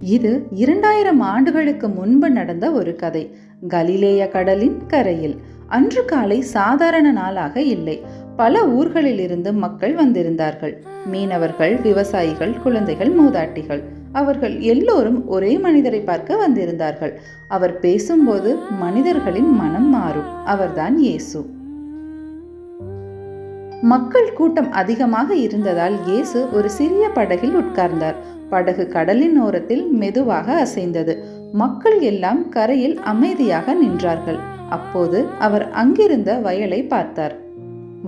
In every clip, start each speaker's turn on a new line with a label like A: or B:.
A: இது 2000 ஆண்டுகளுக்கு முன்பு நடந்த ஒரு கதை. கலிலேய கடலின் கரையில். அன்று காலை சாதாரண நாளாக இல்லை. பல ஊர்களில் இருந்து மக்கள் வந்திருந்தார்கள். மீனவர்கள், விவசாயிகள், குழந்தைகள், மூதாட்டிகள். அவர்கள் எல்லோரும் ஒரே மனிதரை பார்க்க வந்திருந்தார்கள். அவர் பேசும்போது மனிதர்களின் மனம் மாறும். அவர்தான் இயேசு. மக்கள் கூட்டம் அதிகமாக இருந்ததால் இயேசு ஒரு சிறிய படகில் உட்கார்ந்தார். படகு கடலின் ஓரத்தில் மெதுவாக அசைந்தது. மக்கள் எல்லாம் கரையில் அமைதியாக நின்றார்கள். அப்போது அவர் அங்கிருந்த வயலை பார்த்தார்.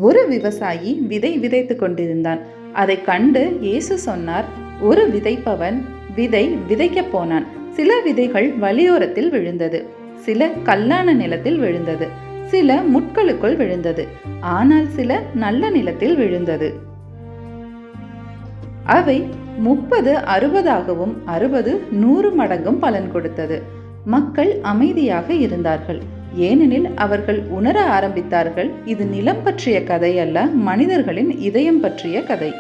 A: ஒரு விவசாயி விதை விதைத்து கொண்டிருந்தான். அதை கண்டு இயேசு சொன்னார், ஒரு விதைப்பவன் விதை விதைக்க போனான். சில விதைகள் வழியோரத்தில் விழுந்தது, சில கல்லான நிலத்தில் விழுந்தது, சில முட்களுக்குள் விழுந்தது, ஆனால் சில நல்ல நிலத்தில் விழுந்தது. அவை 30, 60ஆகவும் 60, 100 மடங்கும் பலன் கொடுத்தது. மக்கள் அமைதியாக இருந்தார்கள். ஏனெனில் அவர்கள் உணர ஆரம்பித்தார்கள், இது நிலம் பற்றிய கதை அல்ல, மனிதர்களின் இதயம் பற்றிய கதை.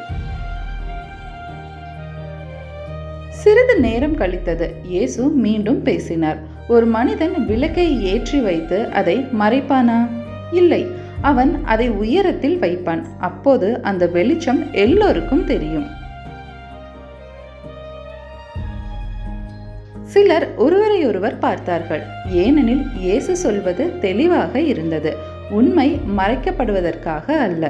A: சிறிது நேரம் கழித்தது. இயேசு மீண்டும் பேசினார். ஒரு மனிதன் விளக்கை ஏற்றி வைத்து அதை மறைப்பானா? இல்லை, அவன் அதை உயரத்தில் வைப்பான். அப்போது அந்த வெளிச்சம் எல்லோருக்கும் தெரியும். சிலர் ஒருவரையொருவர் பார்த்தார்கள். ஏனெனில் இயேசு சொல்வது தெளிவாக இருந்தது. உண்மை மறைக்கப்படுவதற்காக அல்ல.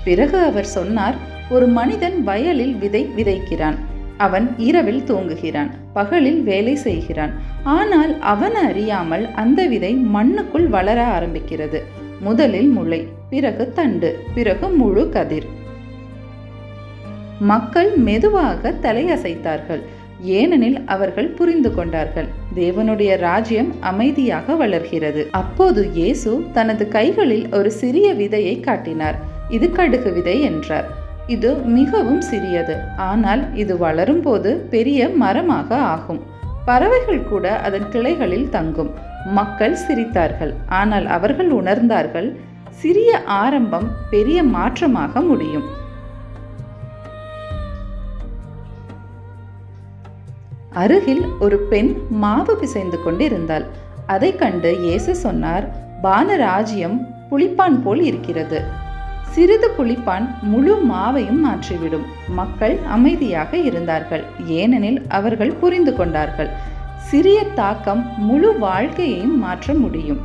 A: பிறகு அவர் சொன்னார், ஒரு மனிதன் வயலில் விதை விதைக்கிறான். அவன் இரவில் தூங்குகிறான், பகலில் வேலை செய்கிறான். ஆனால் அவன் அறியாமல் அந்த விதை மண்ணுக்குள் வளர ஆரம்பிக்கிறது. முதலில் முளை, பிறகு தண்டு, பிறகு முழு கதிர். மக்கள் மெதுவாக தலையசைத்தார்கள். ஏனெனில் அவர்கள் புரிந்து கொண்டார்கள், தேவனுடைய ராஜ்யம் அமைதியாக வளர்கிறது. அப்போது இயேசு தனது கைகளில் ஒரு சிறிய விதையை காட்டினார். இது கடுகு விதை என்றார். இது மிகவும் சிறியது, ஆனால் இது வளரும் போது பெரிய மரமாக ஆகும். பறவைகள் கூட அதன் கிளைகளில் தங்கும். மக்கள் சிரித்தார்கள். ஆனால் அவர்கள் உணர்ந்தார்கள், சிறிய ஆரம்பம் பெரிய மாற்றமாக முடியும். அருகில் ஒரு பெண் மாவு பிசைந்து கொண்டிருந்தாள். அதை கண்டு இயேசு சொன்னார், வானராஜ்யம் புளிப்பான் போல் இருக்கிறது. சிறிது புளிப்பான் முழு மாவையும் மாற்றிவிடும். மக்கள் அமைதியாக இருந்தார்கள். ஏனெனில் அவர்கள் புரிந்து கொண்டார்கள், சிறிய தாக்கம் முழு வாழ்க்கையையும் மாற்ற முடியும்.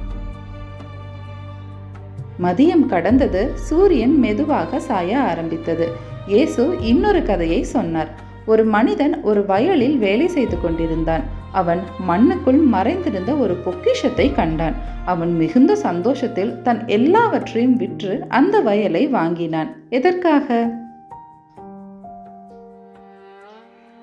A: மதியம் கடந்தது. சூரியன் மெதுவாக சாய ஆரம்பித்தது. இயேசு இன்னொரு கதையை சொன்னார். ஒரு மனிதன் ஒரு வயலில் வேலை செய்து கொண்டிருந்தான். அவன் மண்ணுக்குள் மறைந்திருந்த ஒரு பொக்கிஷத்தை கண்டான். அவன் மிகுந்த சந்தோஷத்தில் தன் எல்லாவற்றையும் விற்று அந்த வயலை வாங்கினான். எதற்காக?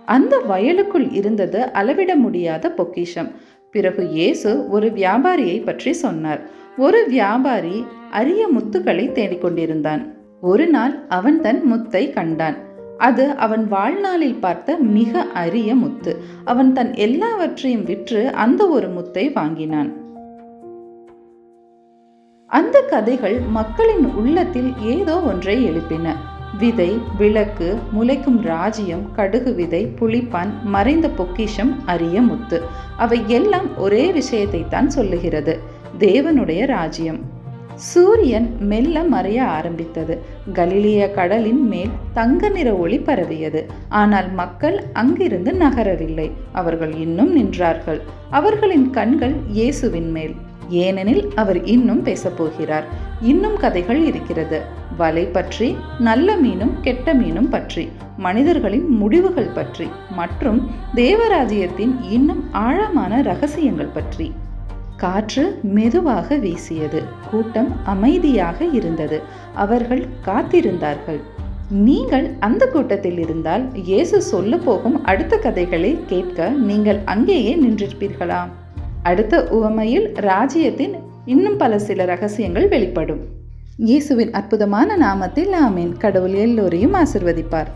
A: அந்த வயலுக்குள் இருந்தது அளவிட முடியாத பொக்கிஷம். பிறகு இயேசு ஒரு வியாபாரியை பற்றி சொன்னார். ஒரு வியாபாரி அரிய முத்துக்களை தேடிக்கொண்டிருந்தான். ஒரு நாள் அவன் தன் முத்தை கண்டான். அது அவன் வாழ்நாளில் பார்த்த மிக அரிய முத்து. அவன் தன் எல்லாவற்றையும் விற்று அந்த ஒரு முத்தை வாங்கினான். அந்த கதைகள் மக்களின் உள்ளத்தில் ஏதோ ஒன்றை எழுப்பின. விதை, விளக்கு, முளைக்கும் ராஜ்யம், கடுகு விதை, புளிப்பான், மறைந்த பொக்கிஷம், அரிய முத்து. அவை எல்லாம் ஒரே விஷயத்தை தான் சொல்லுகிறது, தேவனுடைய ராஜ்யம். சூரியன் மெல்ல மறைய ஆரம்பித்தது. கலிலேய கடலின் மேல் தங்க நிற ஒளி பரவியது. ஆனால் மக்கள் அங்கிருந்து நகரவில்லை. அவர்கள் இன்னும் நின்றார்கள். அவர்களின் கண்கள் இயேசுவின் மேல். ஏனெனில் அவர் இன்னும் பேசப்போகிறார். இன்னும் கதைகள் இருக்கிறது. வலை பற்றி, நல்ல மீனும் கெட்ட மீனும் பற்றி, மனிதர்களின் முடிவுகள் பற்றி, மற்றும் தேவராஜ்யத்தின் இன்னும் ஆழமான ரகசியங்கள் பற்றி. காற்று மெதுவாக வீசியது. கூட்டம் அமைதியாக இருந்தது. அவர்கள் காத்திருந்தார்கள். நீங்கள் அந்த கூட்டத்தில் இருந்தால் இயேசு சொல்ல போகும் அடுத்த கதைகளை கேட்க நீங்கள் அங்கேயே நின்றிருப்பீர்களா? அடுத்த உவமையில் ராஜ்யத்தின் இன்னும் சில ரகசியங்கள் வெளிப்படும். இயேசுவின் அற்புதமான நாமத்தில் ஆமேன். கடவுள் எல்லோரையும் ஆசிர்வதிப்பார்.